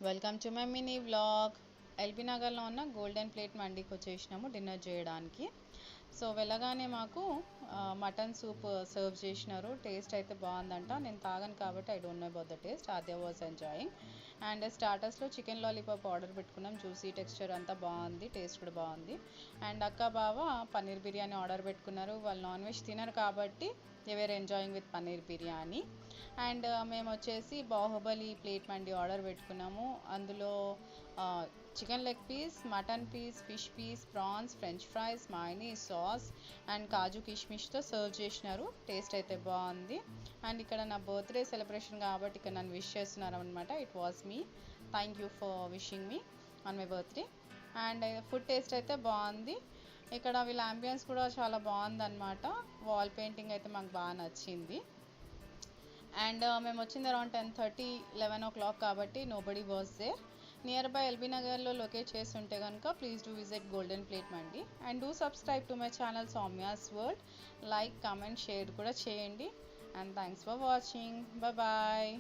Welcome to my mini vlog. LB నగర్లో ఉన్న golden plate మండీకి వచ్చేసినాము డిన్నర్ చేయడానికి. సో వెళ్ళగానే మాకు మటన్ సూప్ సర్వ్ చేసినారు. టేస్ట్ అయితే బాగుందంట. నేను తాగను కాబట్టి I don't know about the taste. Aadya was enjoying. And స్టార్టర్స్లో చికెన్ లాలీపాప్ ఆర్డర్ పెట్టుకున్నాం. జ్యూసీ టెక్స్చర్ అంతా బాగుంది, టేస్ట్ కూడా బాగుంది. అండ్ అక్క బావ పన్నీర్ బిర్యానీ ఆర్డర్ పెట్టుకున్నారు. వాళ్ళు నాన్ వెజ్ తినరు కాబట్టి ever enjoying with paneer biryani. And మేము వచ్చేసి బాహుబలి ప్లేట్ మండి ఆర్డర్ పెట్టుకున్నాము. అందులో chicken leg piece, mutton piece, fish piece, prawns, French fries, mayonnaise, sauce and కాజు కిష్మిష్తో సర్వ్ చేసినారు. టేస్ట్ అయితే బాగుంది. అండ్ ఇక్కడ నా బర్త్డే సెలబ్రేషన్ కాబట్టి ఇక్కడ నన్ను విష్ చేస్తున్నారు అనమాట. It was me. Thank you for wishing me on my birthday. And food taste అయితే బాగుంది. ఇక్కడ వీళ్ళ అంబియన్స్ కూడా చాలా బాగుందన్నమాట. వాల్ పెయింటింగ్ అయితే మాకు బాగా నచ్చింది. అండ్ మేము వచ్చింది అరౌండ్ 10:30, 11 o'clock కాబట్టి nobody was there. Near by LB నగర్లో లొకేట్ చేసి ఉంటే కనుక please do visit golden plate mandi and do subscribe to my channel Soumya's world. Like, comment, share కూడా చేయండి. And thanks for watching. Bye.